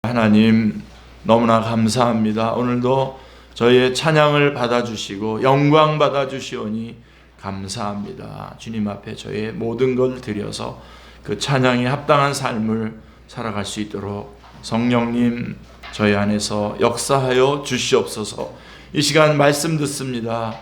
하나님 너무나 감사합니다. 오늘도 저희의 찬양을 받아주시고 영광 받아주시오니 감사합니다. 주님 앞에 저희의 모든 걸 드려서 그 찬양에 합당한 삶을 살아갈 수 있도록 성령님 저희 안에서 역사하여 주시옵소서. 이 시간 말씀 듣습니다.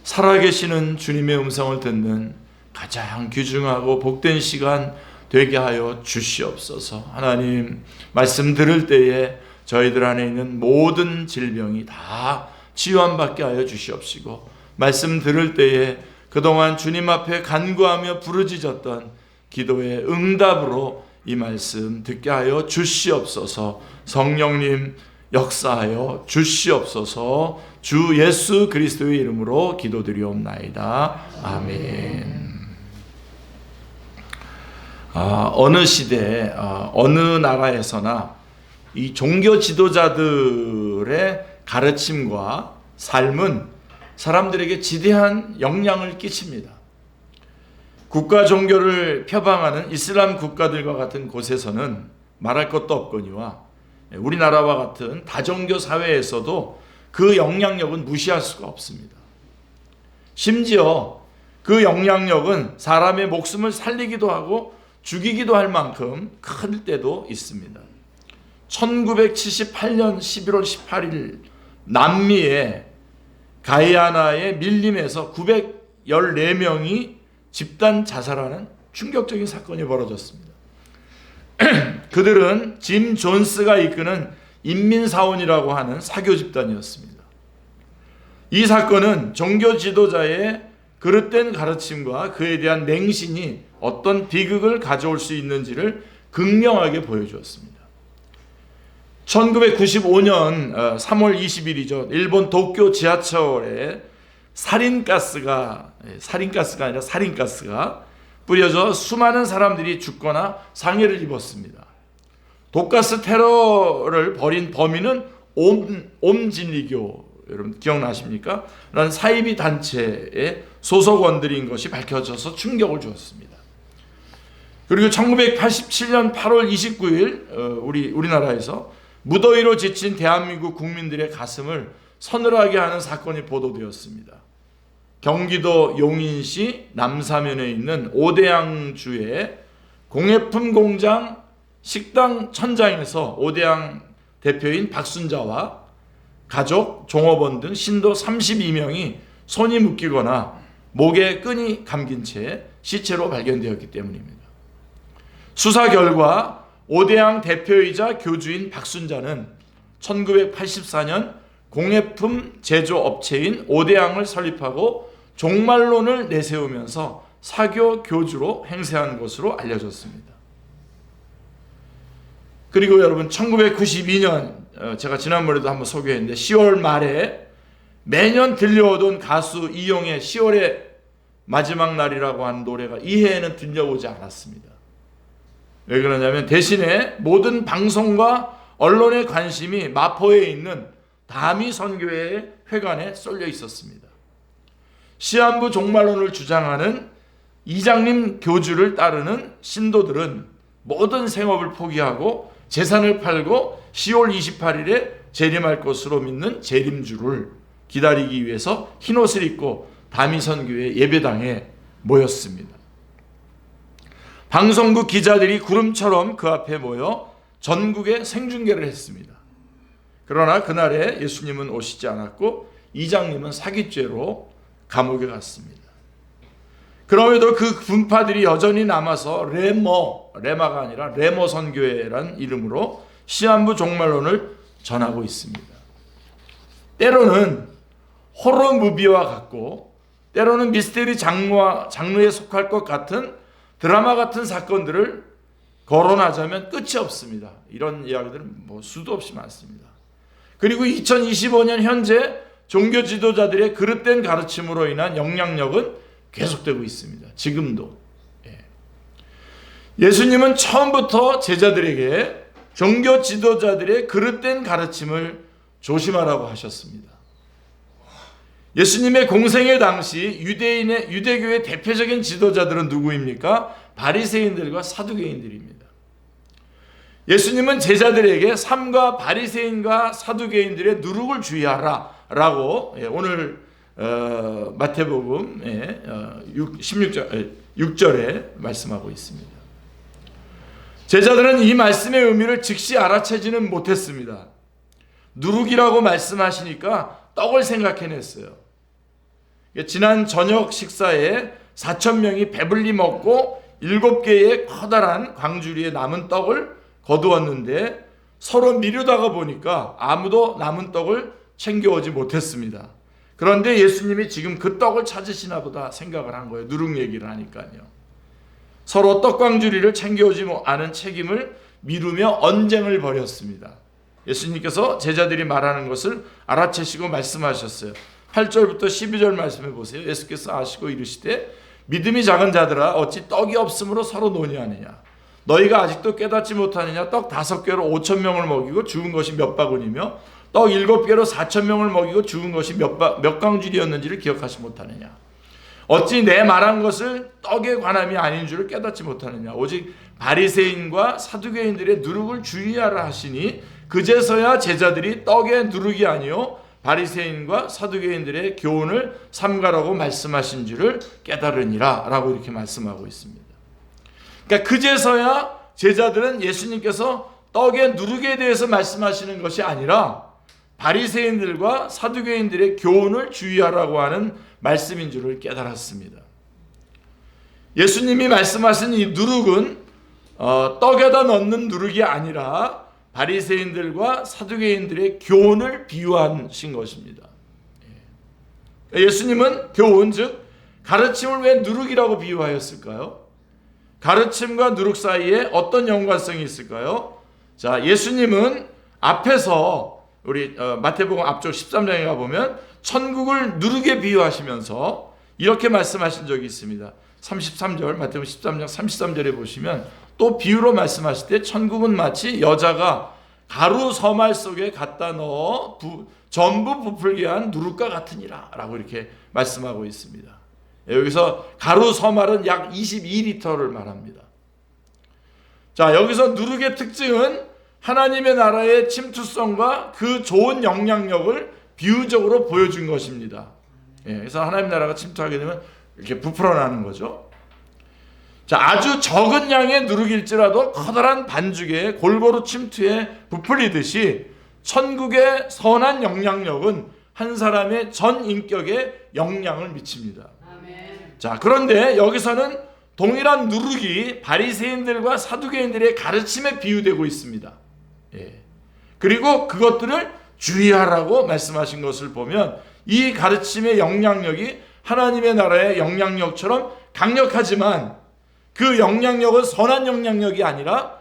살아계시는 주님의 음성을 듣는 가장 귀중하고 복된 시간 되게 하여 주시옵소서. 하나님, 말씀 들을 때에 저희들 안에 있는 모든 질병이 다 치유함받게 하여 주시옵시고, 말씀 들을 때에 그동안 주님 앞에 간구하며 부르짖었던 기도의 응답으로 이 말씀 듣게 하여 주시옵소서. 성령님 역사하여 주시옵소서. 주 예수 그리스도의 이름으로 기도드리옵나이다. 아멘. 어느 시대, 어느 나라에서나 이 종교 지도자들의 가르침과 삶은 사람들에게 지대한 영향을 끼칩니다. 국가 종교를 표방하는 이슬람 국가들과 같은 곳에서는 말할 것도 없거니와 우리나라와 같은 다종교 사회에서도 그 영향력은 무시할 수가 없습니다. 심지어 그 영향력은 사람의 목숨을 살리기도 하고 죽이기도 할 만큼 클 때도 있습니다. 1978년 11월 18일 남미의 가이아나의 밀림에서 914명이 집단 자살하는 충격적인 사건이 벌어졌습니다. 그들은 짐 존스가 이끄는 인민사원이라고 하는 사교 집단이었습니다. 이 사건은 종교 지도자의 그릇된 가르침과 그에 대한 맹신이 어떤 비극을 가져올 수 있는지를 극명하게 보여주었습니다. 1995년 3월 20일이죠. 일본 도쿄 지하철에 살인가스가 아니라 살인가스가 뿌려져 수많은 사람들이 죽거나 상해를 입었습니다. 독가스 테러를 벌인 범인은 옴진리교, 여러분 기억나십니까? 라는 사이비 단체의 소속원들인 것이 밝혀져서 충격을 주었습니다. 그리고 1987년 8월 29일 우리나라에서 무더위로 지친 대한민국 국민들의 가슴을 서늘하게 하는 사건이 보도되었습니다. 경기도 용인시 남사면에 있는 오대양주의 공예품 공장 식당 천장에서 오대양 대표인 박순자와 가족, 종업원 등 신도 32명이 손이 묶이거나 목에 끈이 감긴 채 시체로 발견되었기 때문입니다. 수사 결과 오대양 대표이자 교주인 박순자는 1984년 공예품 제조업체인 오대양을 설립하고 종말론을 내세우면서 사교 교주로 행세한 것으로 알려졌습니다. 그리고 여러분 1992년 제가 지난번에도 한번 소개했는데 10월 말에 매년 들려오던 가수 이용의 10월의 마지막 날이라고 하는 노래가 이 해에는 들려오지 않았습니다. 왜 그러냐면 대신에 모든 방송과 언론의 관심이 마포에 있는 다미 선교회의 회관에 쏠려 있었습니다. 시한부 종말론을 주장하는 이장님 교주를 따르는 신도들은 모든 생업을 포기하고 재산을 팔고 10월 28일에 재림할 것으로 믿는 재림주를 기다리기 위해서 흰옷을 입고 다미선교회 예배당에 모였습니다. 방송국 기자들이 구름처럼 그 앞에 모여 전국에 생중계를 했습니다. 그러나 그날에 예수님은 오시지 않았고 이장님은 사기죄로 감옥에 갔습니다. 그럼에도 그 분파들이 여전히 남아서 레마가 아니라 레모 선교회란 이름으로 시한부 종말론을 전하고 있습니다. 때로는 호러 무비와 같고 때로는 미스테리 장르에 속할 것 같은 드라마 같은 사건들을 거론하자면 끝이 없습니다. 이런 이야기들은 수도 없이 많습니다. 그리고 2025년 현재 종교 지도자들의 그릇된 가르침으로 인한 영향력은 계속되고 있습니다. 지금도. 예수님은 처음부터 제자들에게 종교 지도자들의 그릇된 가르침을 조심하라고 하셨습니다. 예수님의 공생의 당시 유대교의 대표적인 지도자들은 누구입니까? 바리새인들과 사두개인들입니다. 예수님은 제자들에게 삼가 바리새인과 사두개인들의 누룩을 주의하라 라고 오늘 마태복음 6절에 말씀하고 있습니다. 제자들은 이 말씀의 의미를 즉시 알아채지는 못했습니다. 누룩이라고 말씀하시니까 떡을 생각해냈어요. 지난 저녁 식사에 4,000명이 배불리 먹고 7개의 커다란 광주리에 남은 떡을 거두었는데 서로 미루다가 보니까 아무도 남은 떡을 챙겨오지 못했습니다. 그런데 예수님이 지금 그 떡을 찾으시나 보다 생각을 한 거예요. 누룩 얘기를 하니까요. 서로 떡광주리를 챙겨오지 않은 책임을 미루며 언쟁을 벌였습니다. 예수님께서 제자들이 말하는 것을 알아채시고 말씀하셨어요. 8절부터 12절 말씀해 보세요. 예수께서 아시고 이르시되 믿음이 작은 자들아 어찌 떡이 없으므로 서로 논의하느냐. 너희가 아직도 깨닫지 못하느냐. 떡 5개로 5,000명을 먹이고 죽은 것이 몇 바구니며 떡 7개로 4,000명을 먹이고 죽은 것이 몇 광주리였는지를 기억하지 못하느냐. 어찌 내 말한 것을 떡에 관함이 아닌 줄을 깨닫지 못하느냐. 오직 바리새인과 사두개인들의 누룩을 주의하라 하시니 그제서야 제자들이 떡의 누룩이 아니요 바리새인과 사두개인들의 교훈을 삼가라고 말씀하신 줄을 깨달으니라 라고 이렇게 말씀하고 있습니다. 그러니까 그제서야 제자들은 예수님께서 떡의 누룩에 대해서 말씀하시는 것이 아니라 바리새인들과 사두개인들의 교훈을 주의하라고 하는 말씀인 줄을 깨달았습니다. 예수님이 말씀하신 이 누룩은 떡에다 넣는 누룩이 아니라 바리새인들과 사두개인들의 교훈을 비유하신 것입니다. 예수님은 교훈 즉 가르침을 왜 누룩이라고 비유하였을까요? 가르침과 누룩 사이에 어떤 연관성이 있을까요? 자, 예수님은 앞에서 우리 마태복음 앞쪽 13장에 가보면 천국을 누룩에 비유하시면서 이렇게 말씀하신 적이 있습니다. 33절 마태복음 13장 33절에 보시면 또 비유로 말씀하실 때 천국은 마치 여자가 가루 서말 속에 갖다 넣어 전부 부풀게 한 누룩과 같으니라 라고 이렇게 말씀하고 있습니다. 여기서 가루 서말은 약 22리터를 말합니다. 자, 여기서 누룩의 특징은 하나님의 나라의 침투성과 그 좋은 영향력을 비유적으로 보여준 것입니다. 그래서 하나님 나라가 침투하게 되면 이렇게 부풀어나는 거죠. 자, 아주 적은 양의 누룩일지라도 커다란 반죽에 골고루 침투해 부풀리듯이 천국의 선한 영향력은 한 사람의 전 인격에 영향을 미칩니다. 아멘. 자, 그런데 여기서는 동일한 누룩이 바리새인들과 사두개인들의 가르침에 비유되고 있습니다. 그리고 그것들을 주의하라고 말씀하신 것을 보면 이 가르침의 영향력이 하나님의 나라의 영향력처럼 강력하지만 그 영향력은 선한 영향력이 아니라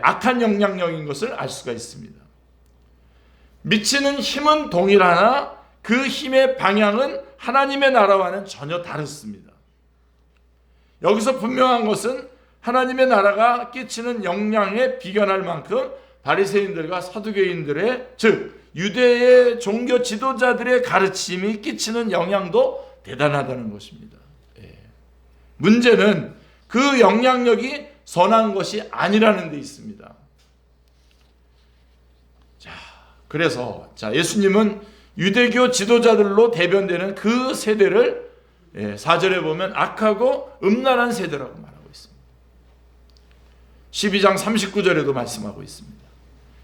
악한 영향력인 것을 알 수가 있습니다. 미치는 힘은 동일하나 그 힘의 방향은 하나님의 나라와는 전혀 다릅니다. 여기서 분명한 것은 하나님의 나라가 끼치는 영향에 비견할 만큼 바리새인들과 사두개인들의 즉 유대의 종교 지도자들의 가르침이 끼치는 영향도 대단하다는 것입니다. 문제는 그 영향력이 선한 것이 아니라는 데 있습니다. 자, 그래서 예수님은 유대교 지도자들로 대변되는 그 세대를 4절에 보면 악하고 음란한 세대라고 말하고 있습니다. 12장 39절에도 말씀하고 있습니다.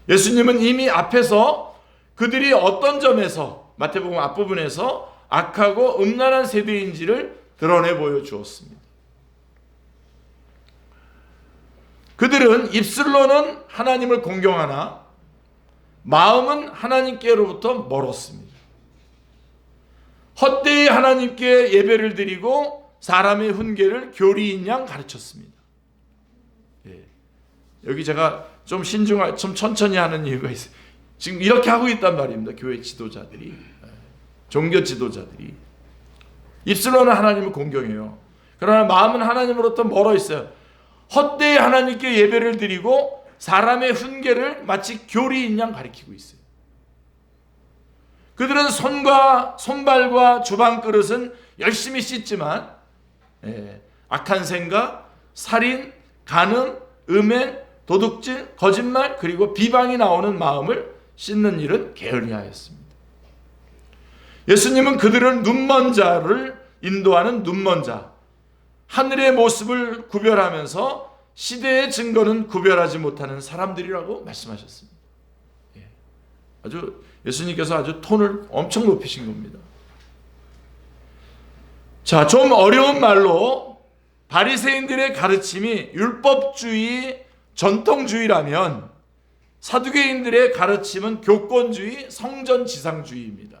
예수님은 이미 앞에서 그들이 어떤 점에서 마태복음 앞부분에서 악하고 음란한 세대인지를 드러내 보여주었습니다. 그들은 입술로는 하나님을 공경하나 마음은 하나님께로부터 멀었습니다. 헛되이 하나님께 예배를 드리고 사람의 훈계를 교리인 양 가르쳤습니다. 여기 제가 좀 좀 천천히 하는 이유가 있어요. 지금 이렇게 하고 있단 말입니다. 교회 지도자들이, 종교 지도자들이 입술로는 하나님을 공경해요. 그러나 마음은 하나님으로부터 멀어 있어요. 헛되이 하나님께 예배를 드리고 사람의 훈계를 마치 교리인 양 가리키고 있어요. 그들은 손발과 주방 그릇은 열심히 씻지만 악한 생각, 살인, 간음, 음행, 도둑질, 거짓말, 그리고 비방이 나오는 마음을 씻는 일은 게을리 하였습니다. 예수님은 그들을 눈먼 자를 인도하는 눈먼 자, 하늘의 모습을 구별하면서 시대의 증거는 구별하지 못하는 사람들이라고 말씀하셨습니다. 예수님께서 아주 톤을 엄청 높이신 겁니다. 자, 좀 어려운 말로 바리새인들의 가르침이 율법주의, 전통주의라면 사두개인들의 가르침은 교권주의, 성전지상주의입니다.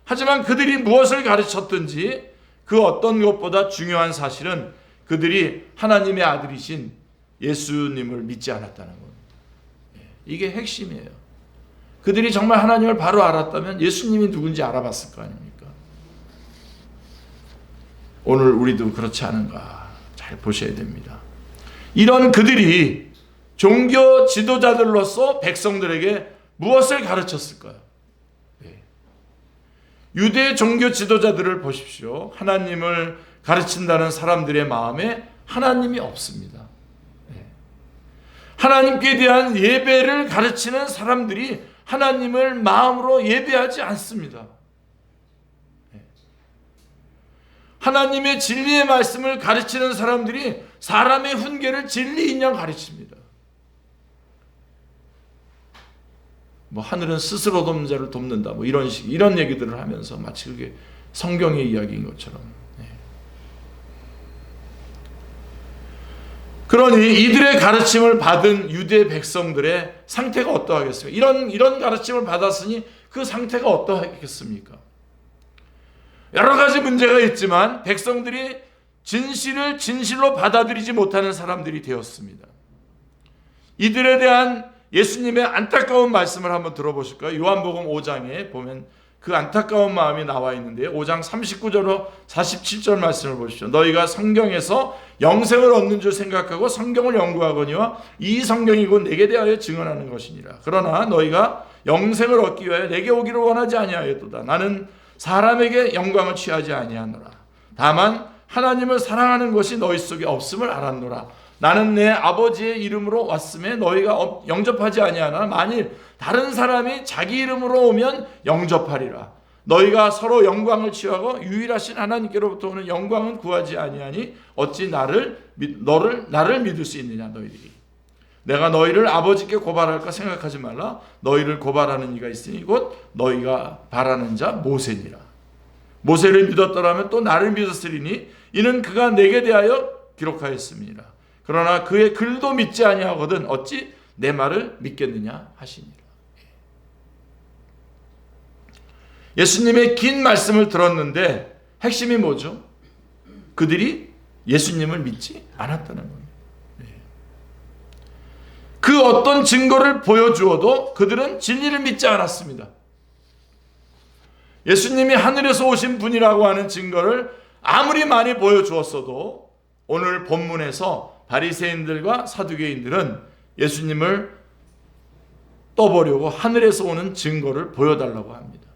하지만 그들이 무엇을 가르쳤든지 그 어떤 것보다 중요한 사실은 그들이 하나님의 아들이신 예수님을 믿지 않았다는 겁니다. 이게 핵심이에요. 그들이 정말 하나님을 바로 알았다면 예수님이 누군지 알아봤을 거 아닙니까? 오늘 우리도 그렇지 않은가 잘 보셔야 됩니다. 이런 그들이 종교 지도자들로서 백성들에게 무엇을 가르쳤을까요? 유대 종교 지도자들을 보십시오. 하나님을 가르친다는 사람들의 마음에 하나님이 없습니다. 하나님께 대한 예배를 가르치는 사람들이 하나님을 마음으로 예배하지 않습니다. 하나님의 진리의 말씀을 가르치는 사람들이 사람의 훈계를 진리인 양 가르칩니다. 하늘은 스스로 돕는 자를 돕는다. 이런 얘기들을 하면서 마치 그게 성경의 이야기인 것처럼. 그러니 이들의 가르침을 받은 유대 백성들의 상태가 어떠하겠습니까? 이런 가르침을 받았으니 그 상태가 어떠하겠습니까? 여러 가지 문제가 있지만 백성들이 진실을 진실로 받아들이지 못하는 사람들이 되었습니다. 이들에 대한 예수님의 안타까운 말씀을 한번 들어보실까요? 요한복음 5장에 보면 그 안타까운 마음이 나와 있는데요. 5장 39절로 47절 말씀을 보십시오. 너희가 성경에서 영생을 얻는 줄 생각하고 성경을 연구하거니와 이 성경이 곧 내게 대하여 증언하는 것이니라. 그러나 너희가 영생을 얻기 위하여 내게 오기를 원하지 아니하였도다. 나는 사람에게 영광을 취하지 아니하노라. 다만 하나님을 사랑하는 것이 너희 속에 없음을 알았노라. 나는 내 아버지의 이름으로 왔음에 너희가 영접하지 아니하나 만일 다른 사람이 자기 이름으로 오면 영접하리라. 너희가 서로 영광을 취하고 유일하신 하나님께로부터 오는 영광은 구하지 아니하니 어찌 나를 믿을 수 있느냐 너희들이. 내가 너희를 아버지께 고발할까 생각하지 말라. 너희를 고발하는 이가 있으니 곧 너희가 바라는 자 모세니라. 모세를 믿었더라면 또 나를 믿었으리니 이는 그가 내게 대하여 기록하였습니다. 그러나 그의 글도 믿지 아니하거든 어찌 내 말을 믿겠느냐 하시니라. 예수님의 긴 말씀을 들었는데 핵심이 뭐죠? 그들이 예수님을 믿지 않았다는 겁니다. 그 어떤 증거를 보여주어도 그들은 진리를 믿지 않았습니다. 예수님이 하늘에서 오신 분이라고 하는 증거를 아무리 많이 보여주었어도 오늘 본문에서 바리새인들과 사두개인들은 예수님을 떠보려고 하늘에서 오는 증거를 보여달라고 합니다.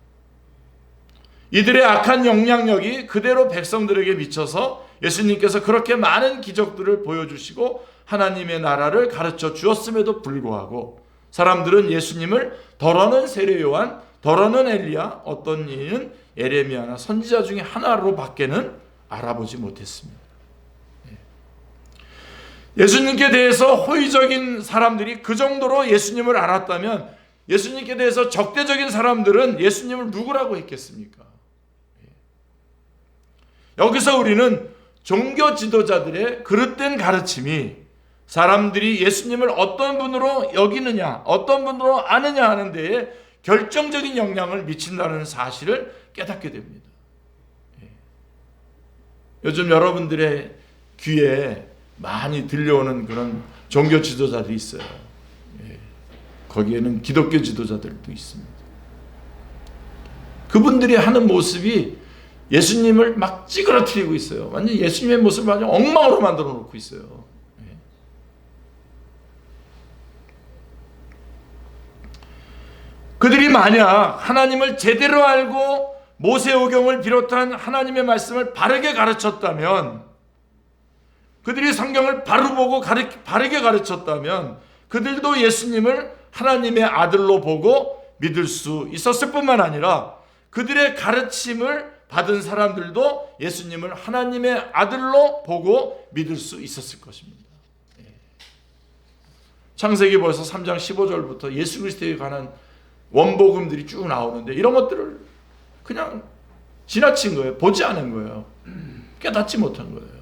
이들의 악한 영향력이 그대로 백성들에게 미쳐서 예수님께서 그렇게 많은 기적들을 보여주시고 하나님의 나라를 가르쳐 주었음에도 불구하고 사람들은 예수님을 덜어는 세례 요한, 덜어는 엘리야, 어떤 이는 예레미야나 선지자 중에 하나로 밖에는 알아보지 못했습니다. 예수님께 대해서 호의적인 사람들이 그 정도로 예수님을 알았다면 예수님께 대해서 적대적인 사람들은 예수님을 누구라고 했겠습니까? 여기서 우리는 종교 지도자들의 그릇된 가르침이 사람들이 예수님을 어떤 분으로 여기느냐, 어떤 분으로 아느냐 하는 데에 결정적인 영향을 미친다는 사실을 깨닫게 됩니다. 요즘 여러분들의 귀에 많이 들려오는 그런 종교 지도자들이 있어요. 거기에는 기독교 지도자들도 있습니다. 그분들이 하는 모습이 예수님을 막 찌그러뜨리고 있어요. 완전 예수님의 모습을 아주 엉망으로 만들어 놓고 있어요. 그들이 만약 하나님을 제대로 알고 모세오경을 비롯한 하나님의 말씀을 바르게 가르쳤다면 그들이 성경을 바로 보고 바르게 가르쳤다면 그들도 예수님을 하나님의 아들로 보고 믿을 수 있었을 뿐만 아니라 그들의 가르침을 받은 사람들도 예수님을 하나님의 아들로 보고 믿을 수 있었을 것입니다. 창세기 벌써 3장 15절부터 예수 그리스도에 관한 원복음들이 쭉 나오는데 이런 것들을 그냥 지나친 거예요. 보지 않은 거예요. 깨닫지 못한 거예요.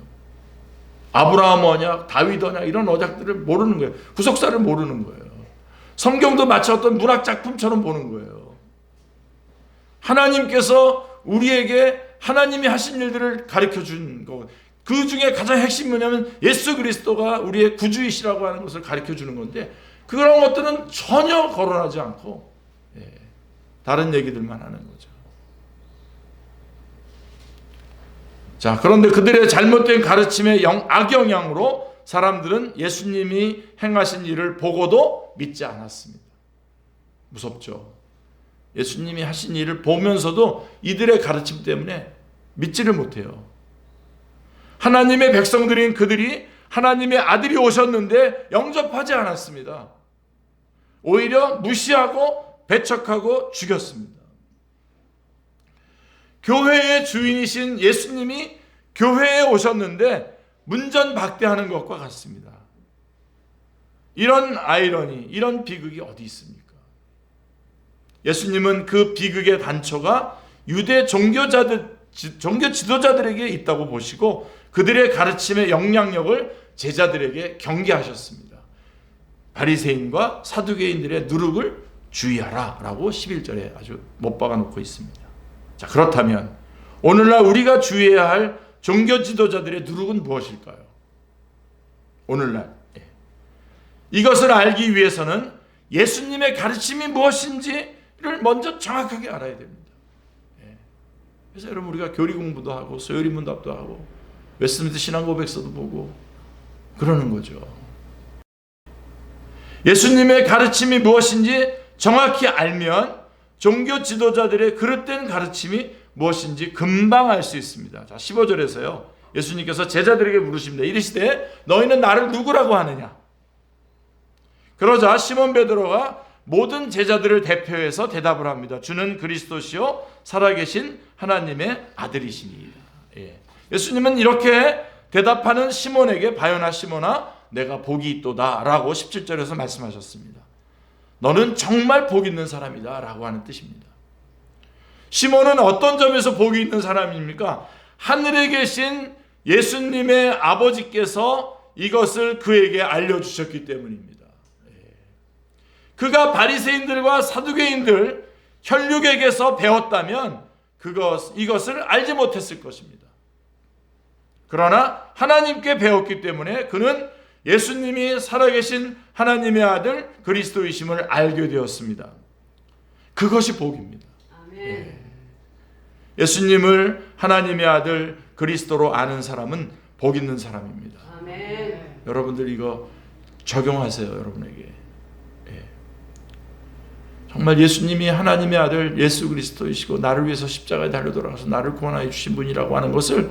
아브라함 언약, 다윗 언약 이런 언약들을 모르는 거예요. 후속사를 모르는 거예요. 성경도 마치 어떤 문학 작품처럼 보는 거예요. 하나님께서 우리에게 하나님이 하신 일들을 가르쳐 준 거. 그 중에 가장 핵심이 뭐냐면 예수 그리스도가 우리의 구주이시라고 하는 것을 가르쳐 주는 건데 그런 것들은 전혀 거론하지 않고 다른 얘기들만 하는 거죠. 자, 그런데 그들의 잘못된 가르침의 악영향으로 사람들은 예수님이 행하신 일을 보고도 믿지 않았습니다. 무섭죠. 예수님이 하신 일을 보면서도 이들의 가르침 때문에 믿지를 못해요. 하나님의 백성들인 그들이 하나님의 아들이 오셨는데 영접하지 않았습니다. 오히려 무시하고 배척하고 죽였습니다. 교회의 주인이신 예수님이 교회에 오셨는데 문전박대하는 것과 같습니다. 이런 아이러니, 이런 비극이 어디 있습니까? 예수님은 그 비극의 단초가 유대 종교 지도자들에게 있다고 보시고 그들의 가르침의 영향력을 제자들에게 경계하셨습니다. 바리새인과 사두개인들의 누룩을 주의하라 라고 11절에 아주 못 박아 놓고 있습니다. 자, 그렇다면 오늘날 우리가 주의해야 할 종교 지도자들의 누룩은 무엇일까요? 오늘날 이것을 알기 위해서는 예수님의 가르침이 무엇인지를 먼저 정확하게 알아야 됩니다. 그래서 여러분 우리가 교리 공부도 하고 소요리 문답도 하고 웨스트민스터 신앙고백서도 보고 그러는 거죠. 예수님의 가르침이 무엇인지 정확히 알면 종교 지도자들의 그릇된 가르침이 무엇인지 금방 알 수 있습니다. 자, 15절에서요. 예수님께서 제자들에게 물으십니다. 이르시되 너희는 나를 누구라고 하느냐? 그러자 시몬 베드로가 모든 제자들을 대표해서 대답을 합니다. 주는 그리스도시요 살아계신 하나님의 아들이시니이다. 예수님은 이렇게 대답하는 시몬에게 바요나 시몬아 내가 복이 있도다 라고 17절에서 말씀하셨습니다. 너는 정말 복 있는 사람이다 라고 하는 뜻입니다. 시몬은 어떤 점에서 복이 있는 사람입니까? 하늘에 계신 예수님의 아버지께서 이것을 그에게 알려주셨기 때문입니다. 그가 바리새인들과 사두개인들 혈육에게서 배웠다면 이것을 알지 못했을 것입니다. 그러나 하나님께 배웠기 때문에 그는 예수님이 살아계신 하나님의 아들 그리스도이심을 알게 되었습니다. 그것이 복입니다. 아멘. 예수님을 하나님의 아들 그리스도로 아는 사람은 복 있는 사람입니다. 아멘. 여러분들 이거 적용하세요. 여러분에게. 정말 예수님이 하나님의 아들 예수 그리스도이시고 나를 위해서 십자가에 달려 돌아가서 나를 구원하여 주신 분이라고 하는 것을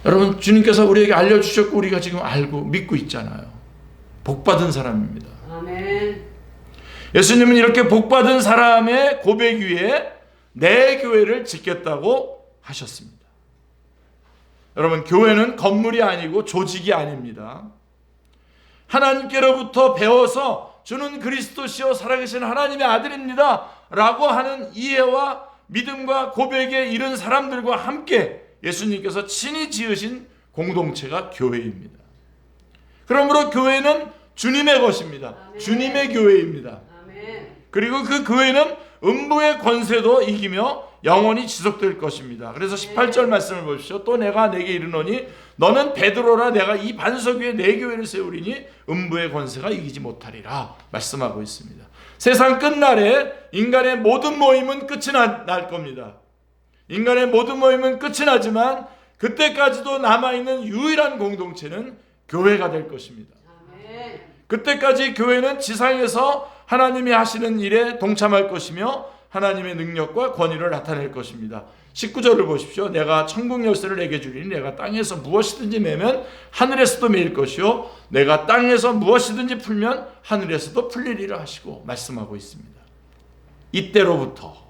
여러분 주님께서 우리에게 알려주셨고 우리가 지금 알고 믿고 있잖아요. 복받은 사람입니다. 아멘. 예수님은 이렇게 복받은 사람의 고백 위에 내 교회를 짓겠다고 하셨습니다. 여러분 교회는 건물이 아니고 조직이 아닙니다. 하나님께로부터 배워서 주는 그리스도시요 살아계신 하나님의 아들입니다 라고 하는 이해와 믿음과 고백에 이른 사람들과 함께 예수님께서 친히 지으신 공동체가 교회입니다. 그러므로 교회는 주님의 것입니다. 아멘. 주님의 교회입니다. 아멘. 그리고 그 교회는 음부의 권세도 이기며 영원히 지속될 것입니다. 그래서 18절 말씀을 보십시오. 또 내가 내게 이르노니 너는 베드로라 내가 이 반석 위에 내 교회를 세우리니 음부의 권세가 이기지 못하리라 말씀하고 있습니다. 세상 끝날에 인간의 모든 모임은 끝이 날 겁니다. 인간의 모든 모임은 끝이 나지만 그때까지도 남아있는 유일한 공동체는 교회가 될 것입니다. 아멘. 그때까지 교회는 지상에서 하나님이 하시는 일에 동참할 것이며 하나님의 능력과 권위를 나타낼 것입니다. 19절을 보십시오. 내가 천국 열쇠를 내게 주리니 내가 땅에서 무엇이든지 매면 하늘에서도 매일 것이요 내가 땅에서 무엇이든지 풀면 하늘에서도 풀리리라 하시고 말씀하고 있습니다. 이때로부터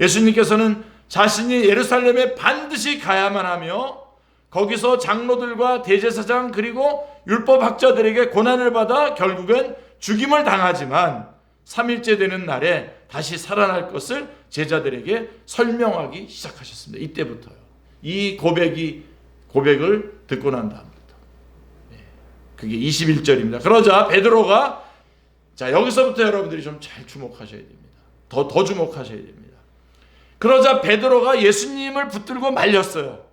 예수님께서는 자신이 예루살렘에 반드시 가야만 하며 거기서 장로들과 대제사장 그리고 율법학자들에게 고난을 받아 결국은 죽임을 당하지만 3일째 되는 날에 다시 살아날 것을 제자들에게 설명하기 시작하셨습니다. 이때부터요. 이 고백을 듣고 난 다음부터. 그게 21절입니다. 그러자 베드로가 자 여기서부터 여러분들이 좀 잘 주목하셔야 됩니다. 더 주목하셔야 됩니다. 그러자 베드로가 예수님을 붙들고 말렸어요.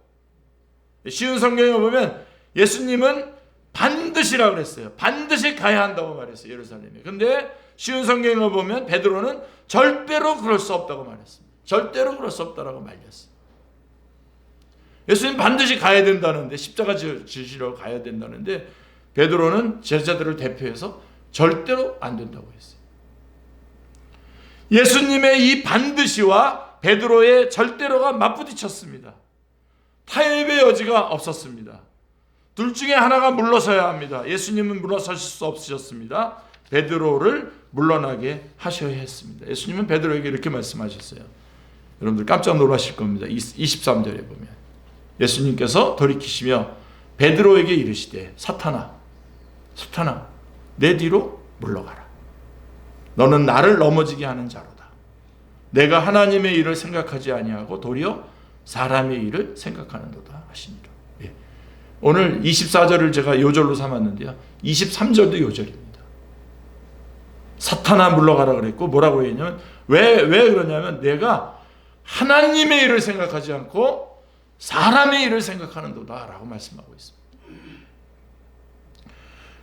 쉬운 성경에 보면 예수님은 반드시라고 그랬어요. 반드시 가야 한다고 말했어요. 예루살렘에. 근데 쉬운 성경에 보면 베드로는 절대로 그럴 수 없다고 말했습니다. 절대로 그럴 수 없다라고 말렸어요. 예수님 반드시 가야 된다는데 십자가 지시러 가야 된다는데 베드로는 제자들을 대표해서 절대로 안 된다고 했어요. 예수님의 이 반드시와 베드로의 절대로가 맞부딪혔습니다. 타협의 여지가 없었습니다. 둘 중에 하나가 물러서야 합니다. 예수님은 물러서실 수 없으셨습니다. 베드로를 물러나게 하셔야 했습니다. 예수님은 베드로에게 이렇게 말씀하셨어요. 여러분들 깜짝 놀라실 겁니다. 23절에 보면 예수님께서 돌이키시며 베드로에게 이르시되 사탄아 내 뒤로 물러가라. 너는 나를 넘어지게 하는 자로다. 내가 하나님의 일을 생각하지 아니하고 도리어 사람의 일을 생각하는도다 하시니라. 예. 오늘 24절을 제가 요절로 삼았는데요. 23절도 요절입니다. 사탄아 물러가라 그랬고 뭐라고 했냐면 왜 그러냐면 내가 하나님의 일을 생각하지 않고 사람의 일을 생각하는도다 라고 말씀하고 있습니다.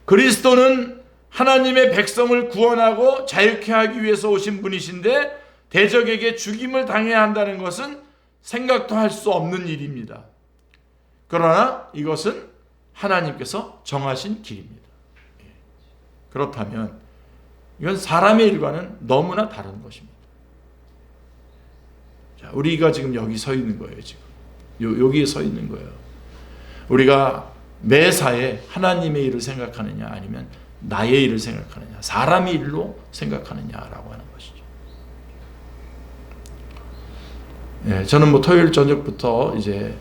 그리스도는 하나님의 백성을 구원하고 자유케 하기 위해서 오신 분이신데 대적에게 죽임을 당해야 한다는 것은 생각도 할 수 없는 일입니다. 그러나 이것은 하나님께서 정하신 길입니다. 그렇다면 이건 사람의 일과는 너무나 다른 것입니다. 자, 우리가 지금 여기 서 있는 거예요. 지금 여기에 서 있는 거예요. 우리가 매사에 하나님의 일을 생각하느냐 아니면 나의 일을 생각하느냐 사람의 일로 생각하느냐라고 하는 것이죠. 예, 저는 뭐 토요일 저녁부터 이제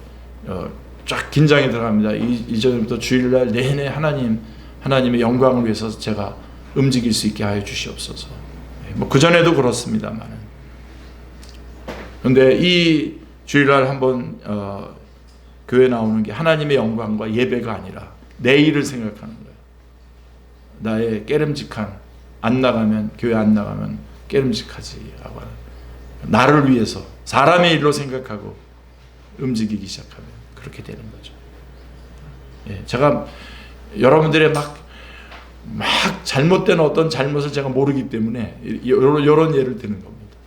쫙 긴장이 들어갑니다. 이전부터 주일날 내내 하나님의 영광을 위해서 제가 움직일 수 있게 하여 주시옵소서. 예, 뭐 그 전에도 그렇습니다만은. 그런데 이 주일날 한번 교회 나오는 게 하나님의 영광과 예배가 아니라 내 일을 생각하는 거예요. 나의 깨름직한 안 나가면 교회 안 나가면 깨름직하지라고 하는 나를 위해서 사람의 일로 생각하고 움직이기 시작하면 그렇게 되는 거죠. 예, 제가 여러분들의 막 잘못된 어떤 잘못을 제가 모르기 때문에 이런 예를 드는 겁니다.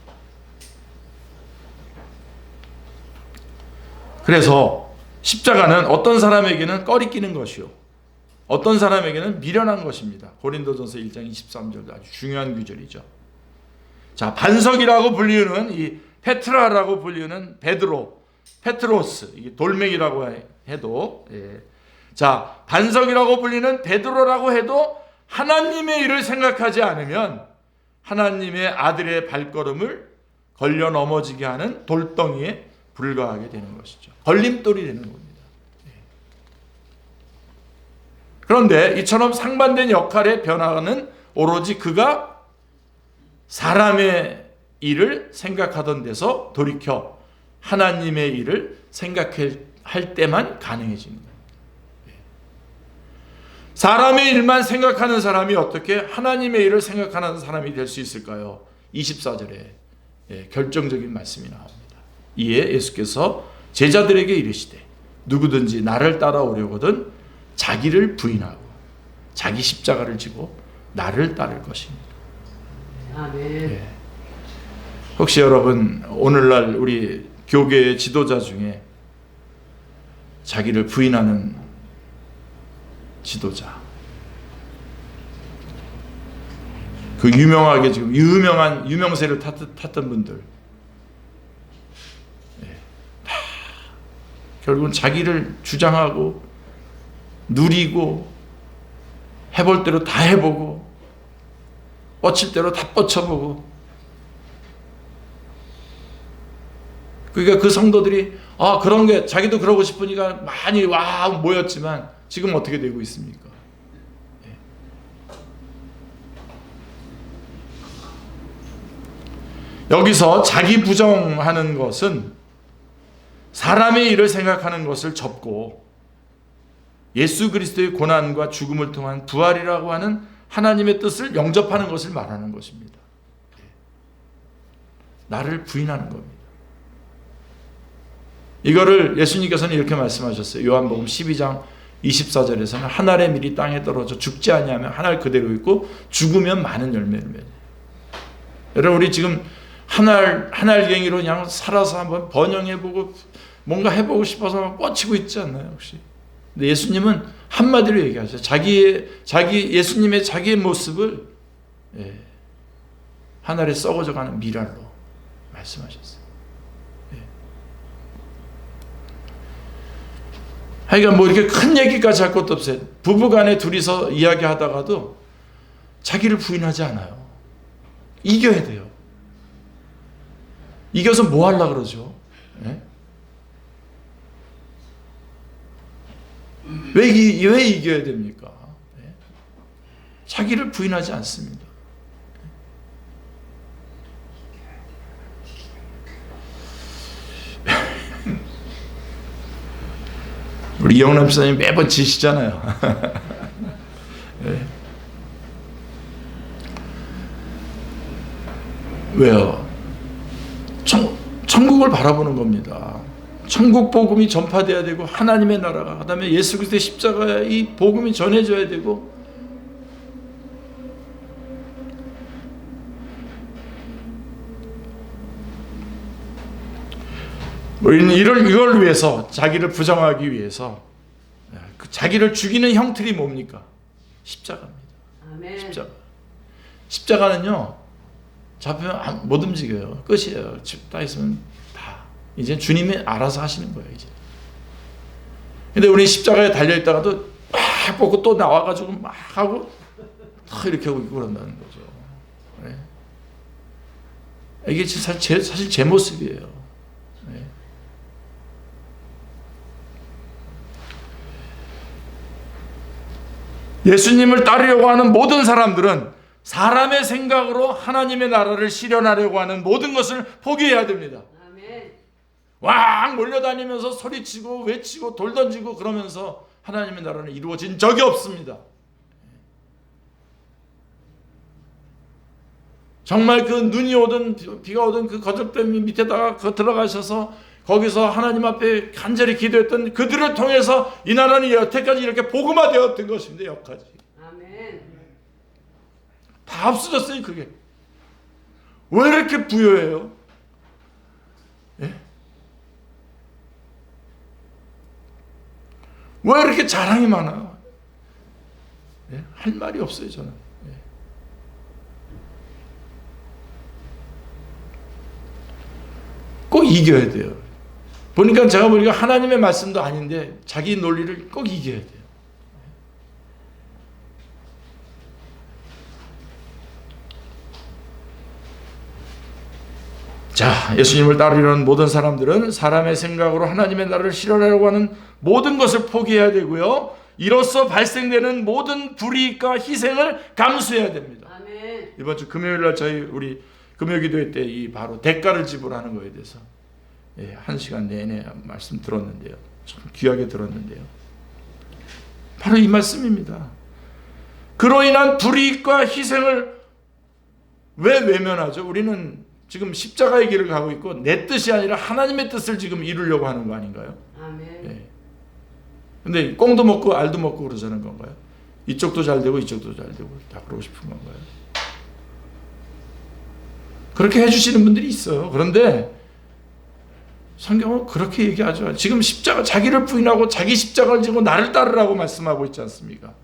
그래서 십자가는 어떤 사람에게는 꺼리끼는 것이요 어떤 사람에게는 미련한 것입니다. 고린도전서 1장 23절도 아주 중요한 구절이죠. 자, 반석이라고 불리우는 이 페트라라고 불리우는 페트로스, 이게 돌멩이라고 해도, 예. 자, 반석이라고 불리는 베드로라고 해도 하나님의 일을 생각하지 않으면 하나님의 아들의 발걸음을 걸려 넘어지게 하는 돌덩이에 불과하게 되는 것이죠. 걸림돌이 되는 겁니다. 예. 그런데 이처럼 상반된 역할의 변화는 오로지 그가 사람의 일을 생각하던 데서 돌이켜 하나님의 일을 생각할 때만 가능해지는 거예요. 사람의 일만 생각하는 사람이 어떻게 하나님의 일을 생각하는 사람이 될 수 있을까요? 24절에 결정적인 말씀이 나옵니다. 이에 예수께서 제자들에게 이르시되 누구든지 나를 따라오려거든 자기를 부인하고 자기 십자가를 지고 나를 따를 것입니다. 아멘. 혹시 여러분 오늘날 우리 교계의 지도자 중에 자기를 부인하는 지도자, 그 유명하게 지금 유명세를 탔던 분들 결국은 자기를 주장하고 누리고 해볼 대로 다 해보고 뻗칠 대로 다 뻗쳐보고, 그러니까 그 성도들이 그런 게 자기도 그러고 싶으니까 많이 모였지만 지금 어떻게 되고 있습니까? 여기서 자기 부정하는 것은 사람의 일을 생각하는 것을 접고 예수 그리스도의 고난과 죽음을 통한 부활이라고 하는 하나님의 뜻을 영접하는 것을 말하는 것입니다. 나를 부인하는 겁니다. 이거를 예수님께서는 이렇게 말씀하셨어요. 요한복음 12장 24절에서는 한 알의 밀이 땅에 떨어져 죽지 아니하면 한 알 그대로 있고 죽으면 많은 열매를 맺어요. 여러분, 우리 지금 한 알갱이로 그냥 살아서 한번 번영해보고 뭔가 해보고 싶어서 뻗치고 있지 않나요, 혹시? 근데 예수님은 한마디로 얘기하죠. 예수님의 자기의 모습을 하늘에 썩어져가는 미랄로 말씀하셨어요. 하여간 뭐 이렇게 큰 얘기까지 할 것도 없어요. 부부간에 둘이서 이야기하다가도 자기를 부인하지 않아요. 이겨야 돼요. 이겨서 뭐 하려고 그러죠? 왜 이겨야 됩니까? 자기를 부인하지 않습니다. 우리 이영남 목사님 매번 지시잖아요. 왜요? 천국을 바라보는 겁니다. 천국 복음이 전파돼야 되고 하나님의 나라가, 그다음에 예수 그리스도의 십자가의 이 복음이 전해져야 되고, 우리는 이걸 위해서, 자기를 부정하기 위해서 자기를 죽이는 형틀이 뭡니까? 십자가입니다. 아멘. 십자가는요, 잡히면 못 움직여요. 끝이에요. 딱 있으면 다 이제 주님이 알아서 하시는 거예요. 이제. 근데 우리 십자가에 달려 있다가도 막 뽑고 또 나와가지고 막 하고 다 이렇게 하고 있고 그런다는 거죠. 네. 이게 사실 제 모습이에요. 네. 예수님을 따르려고 하는 모든 사람들은 사람의 생각으로 하나님의 나라를 실현하려고 하는 모든 것을 포기해야 됩니다. 아멘. 왕 몰려다니면서 소리치고 외치고 돌 던지고 그러면서 하나님의 나라는 이루어진 적이 없습니다. 정말 그 눈이 오든 비가 오든 그 거적댐 밑에다가 들어가셔서 거기서 하나님 앞에 간절히 기도했던 그들을 통해서 이 나라는 여태까지 이렇게 복음화되었던 것입니다. 여기까지. 아멘. 다 없어졌어요. 그게. 왜 이렇게 부여해요? 예? 왜 이렇게 자랑이 많아요? 예? 할 말이 없어요, 저는. 예. 꼭 이겨야 돼요. 제가 보니까 하나님의 말씀도 아닌데 자기 논리를 꼭 이겨야 돼요. 자, 예수님을 따르려는 모든 사람들은 사람의 생각으로 하나님의 나라를 실현하려고 하는 모든 것을 포기해야 되고요. 이로써 발생되는 모든 불이익과 희생을 감수해야 됩니다. 아멘. 이번 주 금요일 날 우리 금요기도회 때 이 바로 대가를 지불하는 거에 대해서 1시간 내내 말씀 들었는데요. 참 귀하게 들었는데요. 바로 이 말씀입니다. 그로 인한 불이익과 희생을 왜 외면하죠? 우리는 지금 십자가의 길을 가고 있고 내 뜻이 아니라 하나님의 뜻을 지금 이루려고 하는 거 아닌가요? 아멘. 근데 꽁도 먹고 알도 먹고 그러자는 건가요? 이쪽도 잘 되고 이쪽도 잘 되고 다 그러고 싶은 건가요? 그렇게 해주시는 분들이 있어요. 그런데 성경은 그렇게 얘기하죠. 지금 십자가, 자기를 부인하고 자기 십자가를 지고 나를 따르라고 말씀하고 있지 않습니까?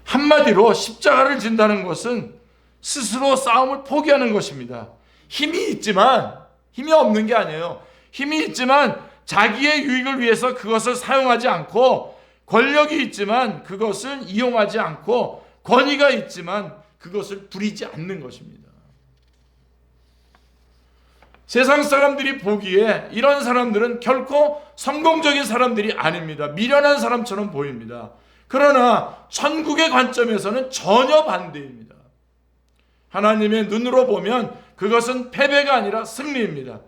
한마디로 십자가를 진다는 것은 스스로 싸움을 포기하는 것입니다. 힘이 있지만, 힘이 없는 게 아니에요. 힘이 있지만 자기의 유익을 위해서 그것을 사용하지 않고, 권력이 있지만 그것을 이용하지 않고, 권위가 있지만 그것을 부리지 않는 것입니다. 세상 사람들이 보기에 이런 사람들은 결코 성공적인 사람들이 아닙니다. 미련한 사람처럼 보입니다. 그러나 천국의 관점에서는 전혀 반대입니다. 하나님의 눈으로 보면 그것은 패배가 아니라 승리입니다.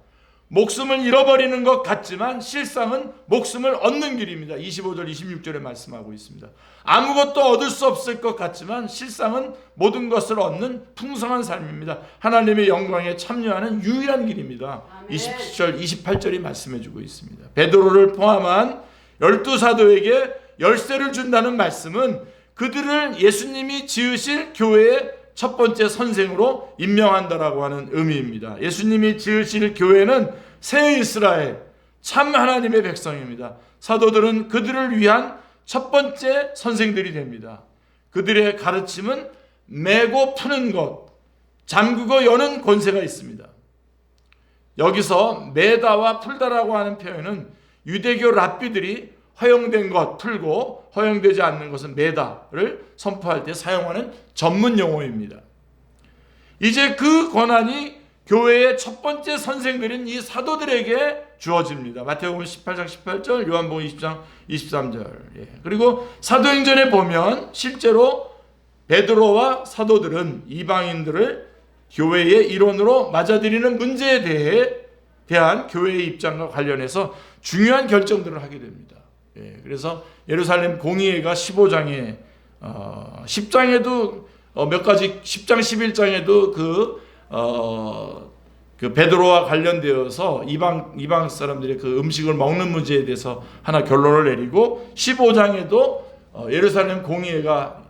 목숨을 잃어버리는 것 같지만 실상은 목숨을 얻는 길입니다. 25절 26절에 말씀하고 있습니다. 아무것도 얻을 수 없을 것 같지만 실상은 모든 것을 얻는 풍성한 삶입니다. 하나님의 영광에 참여하는 유일한 길입니다. 27절 28절이 말씀해주고 있습니다. 베드로를 포함한 12사도에게 열쇠를 준다는 말씀은 그들을 예수님이 지으실 교회의 첫 번째 선생으로 임명한다라고 하는 의미입니다. 예수님이 지으실 교회는 새 이스라엘, 참 하나님의 백성입니다. 사도들은 그들을 위한 첫 번째 선생들이 됩니다. 그들의 가르침은 매고 푸는 것, 잠그고 여는 권세가 있습니다. 여기서 매다와 풀다라고 하는 표현은 유대교 랍비들이 허용된 것 풀고 허용되지 않는 것은 매다를 선포할 때 사용하는 전문 용어입니다. 이제 그 권한이 교회의 첫 번째 선생들인 이 사도들에게 주어집니다. 마태복음 18장 18절, 요한복음 20장 23절. 그리고 사도행전에 보면 실제로 베드로와 사도들은 이방인들을 교회의 일원으로 맞아들이는 문제에 대한 교회의 입장과 관련해서 중요한 결정들을 하게 됩니다. 그래서 예루살렘 공의회가 15장에 10장에도 몇 가지 10장 11장에도 그 베드로와 관련되어서 이방 사람들의 그 음식을 먹는 문제에 대해서 하나 결론을 내리고 15장에도 예루살렘 공의회가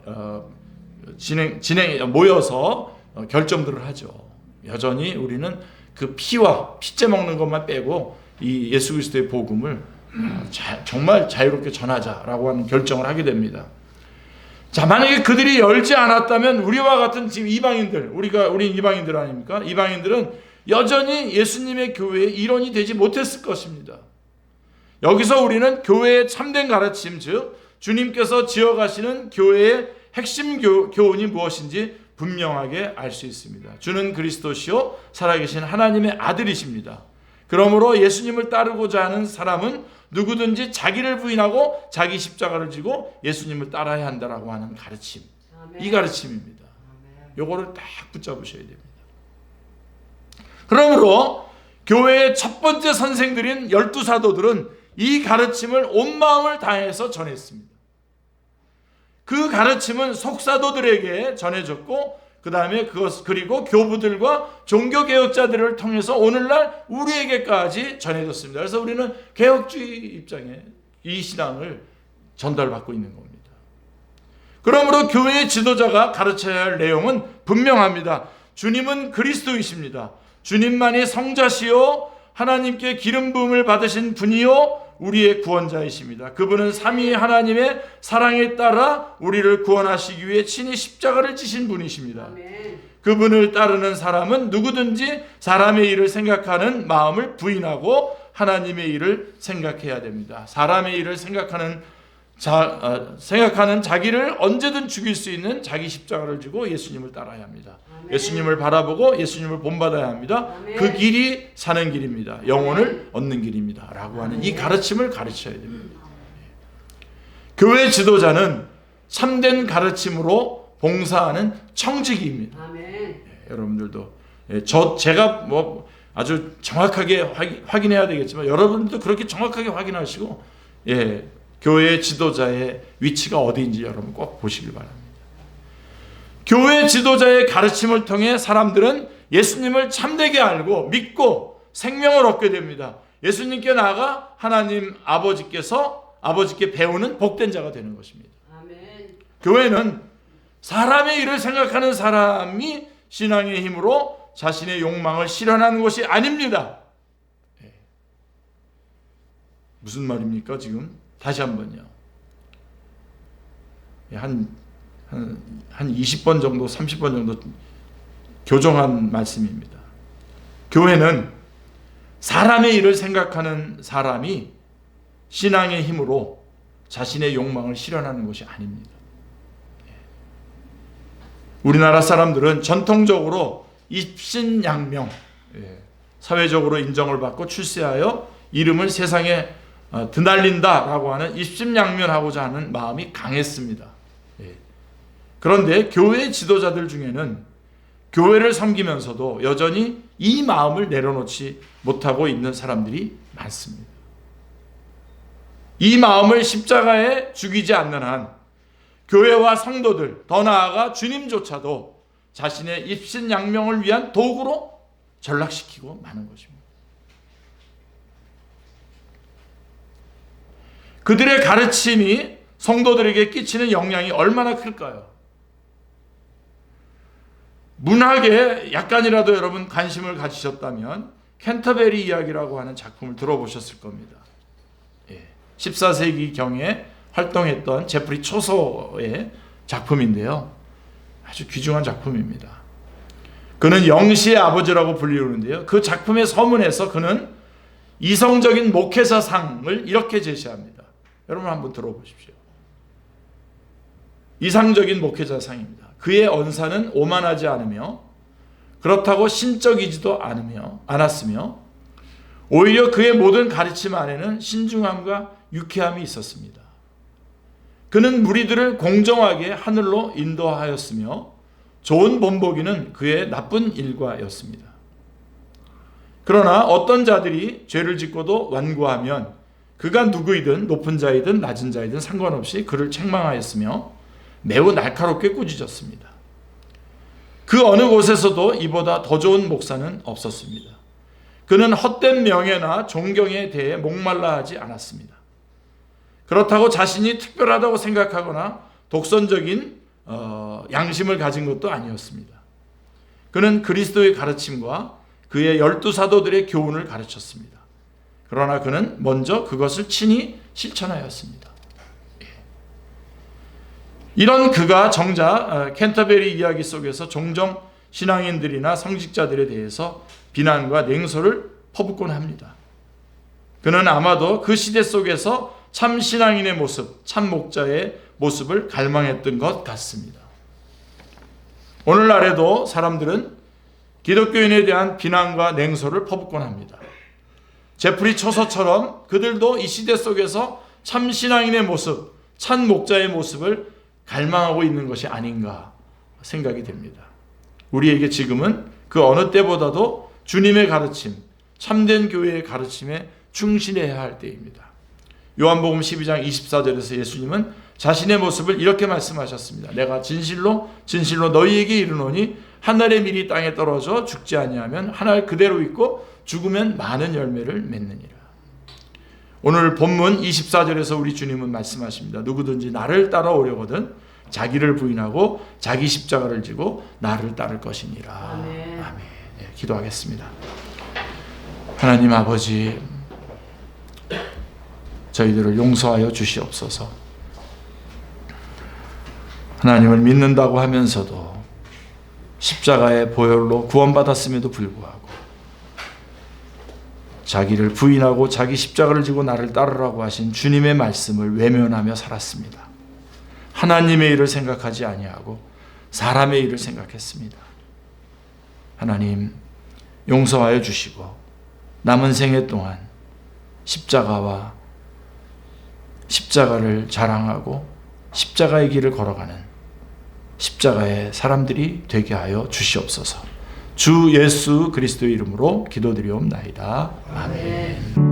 모여서 결정들을 하죠. 여전히 우리는 그 피와 피째 먹는 것만 빼고 이 예수 그리스도의 복음을 정말 자유롭게 전하자라고 하는 결정을 하게 됩니다. 자, 만약에 그들이 열지 않았다면 우리와 같은 지금 이방인들, 우리 이방인들 아닙니까? 이방인들은 여전히 예수님의 교회의 일원이 되지 못했을 것입니다. 여기서 우리는 교회의 참된 가르침, 즉 주님께서 지어가시는 교회의 핵심 교훈이 무엇인지 분명하게 알 수 있습니다. 주는 그리스도시요 살아계신 하나님의 아들이십니다. 그러므로 예수님을 따르고자 하는 사람은 누구든지 자기를 부인하고 자기 십자가를 지고 예수님을 따라야 한다라고 하는 가르침. 아멘. 이 가르침입니다. 요거를 딱 붙잡으셔야 됩니다. 그러므로 교회의 첫 번째 선생들인 12사도들은 이 가르침을 온 마음을 다해서 전했습니다. 그 가르침은 속사도들에게 전해졌고 그 다음에 그리고 교부들과 종교개혁자들을 통해서 오늘날 우리에게까지 전해졌습니다. 그래서 우리는 개혁주의 입장에 이 신앙을 전달받고 있는 겁니다. 그러므로 교회의 지도자가 가르쳐야 할 내용은 분명합니다. 주님은 그리스도이십니다. 주님만이 성자시요 하나님께 기름 부음을 받으신 분이요 우리의 구원자이십니다. 그분은 삼위 하나님의 사랑에 따라 우리를 구원하시기 위해 친히 십자가를 지신 분이십니다. 아멘. 그분을 따르는 사람은 누구든지 사람의 일을 생각하는 마음을 부인하고 하나님의 일을 생각해야 됩니다. 사람의 일을 생각하는 자기를 언제든 죽일 수 있는 자기 십자가를 지고 예수님을 따라야 합니다. 아멘. 예수님을 바라보고 예수님을 본받아야 합니다. 아멘. 그 길이 사는 길입니다. 영혼을 얻는 길입니다. 라고 하는 이 가르침을 가르쳐야 됩니다. 교회 지도자는 참된 가르침으로 봉사하는 청지기입니다. 아멘. 여러분들도 제가 뭐 아주 정확하게 확인해야 되겠지만 여러분들도 그렇게 정확하게 확인하시고 교회 지도자의 위치가 어디인지 여러분 꼭 보시길 바랍니다. 교회 지도자의 가르침을 통해 사람들은 예수님을 참되게 알고 믿고 생명을 얻게 됩니다. 예수님께 나아가 하나님 아버지께 배우는 복된 자가 되는 것입니다. 아멘. 교회는 사람의 일을 생각하는 사람이 신앙의 힘으로 자신의 욕망을 실현하는 것이 아닙니다. 무슨 말입니까 지금? 다시 한번요. 한 20번 정도, 30번 정도 교정한 말씀입니다. 교회는 사람의 일을 생각하는 사람이 신앙의 힘으로 자신의 욕망을 실현하는 것이 아닙니다. 우리나라 사람들은 전통적으로 입신양명, 사회적으로 인정을 받고 출세하여 이름을 세상에 드날린다라고 하는 입신양면하고자 하는 마음이 강했습니다. 그런데 교회 지도자들 중에는 교회를 섬기면서도 여전히 이 마음을 내려놓지 못하고 있는 사람들이 많습니다. 이 마음을 십자가에 죽이지 않는 한 교회와 성도들, 더 나아가 주님조차도 자신의 입신양명을 위한 도구로 전락시키고 마는 것입니다. 그들의 가르침이 성도들에게 끼치는 영향이 얼마나 클까요? 문학에 약간이라도 여러분 관심을 가지셨다면 캔터베리 이야기라고 하는 작품을 들어보셨을 겁니다. 14세기경에 활동했던 제프리 초소의 작품인데요. 아주 귀중한 작품입니다. 그는 영시의 아버지라고 불리우는데요. 그 작품의 서문에서 그는 이성적인 목회자상을 이렇게 제시합니다. 여러분 한번 들어보십시오. 이상적인 목회자상입니다. 그의 언사는 오만하지 않으며 그렇다고 신적이지도 않았으며 오히려 그의 모든 가르침 안에는 신중함과 유쾌함이 있었습니다. 그는 무리들을 공정하게 하늘로 인도하였으며 좋은 본보기는 그의 나쁜 일과였습니다. 그러나 어떤 자들이 죄를 짓고도 완고하면 그가 누구이든 높은 자이든 낮은 자이든 상관없이 그를 책망하였으며 매우 날카롭게 꾸짖었습니다. 그 어느 곳에서도 이보다 더 좋은 목사는 없었습니다. 그는 헛된 명예나 존경에 대해 목말라 하지 않았습니다. 그렇다고 자신이 특별하다고 생각하거나 독선적인 양심을 가진 것도 아니었습니다. 그는 그리스도의 가르침과 그의 12사도들의 교훈을 가르쳤습니다. 그러나 그는 먼저 그것을 친히 실천하였습니다. 이런 그가 정작 캔터베리 이야기 속에서 종종 신앙인들이나 성직자들에 대해서 비난과 냉소를 퍼붓곤 합니다. 그는 아마도 그 시대 속에서 참 신앙인의 모습, 참 목자의 모습을 갈망했던 것 같습니다. 오늘날에도 사람들은 기독교인에 대한 비난과 냉소를 퍼붓곤 합니다. 제프리 초소처럼 그들도 이 시대 속에서 참 신앙인의 모습, 참 목자의 모습을 갈망하고 있는 것이 아닌가 생각이 됩니다. 우리에게 지금은 그 어느 때보다도 주님의 가르침, 참된 교회의 가르침에 충실해야 할 때입니다. 요한복음 12장 24절에서 예수님은 자신의 모습을 이렇게 말씀하셨습니다. 내가 진실로 진실로 너희에게 이르노니 한 알의 밀이 땅에 떨어져 죽지 아니하면 한 알 그대로 있고 죽으면 많은 열매를 맺느니라. 오늘 본문 24절에서 우리 주님은 말씀하십니다. 누구든지 나를 따라오려거든 자기를 부인하고 자기 십자가를 지고 나를 따를 것이니라. 아멘. 아멘. 네, 기도하겠습니다. 하나님 아버지, 저희들을 용서하여 주시옵소서. 하나님을 믿는다고 하면서도 십자가의 보혈로 구원받았음에도 불구하고 자기를 부인하고 자기 십자가를 지고 나를 따르라고 하신 주님의 말씀을 외면하며 살았습니다. 하나님의 일을 생각하지 아니하고 사람의 일을 생각했습니다. 하나님 용서하여 주시고 남은 생애 동안 십자가와 십자가를 자랑하고 십자가의 길을 걸어가는 십자가의 사람들이 되게 하여 주시옵소서. 주 예수 그리스도의 이름으로 기도드리옵나이다. 아멘.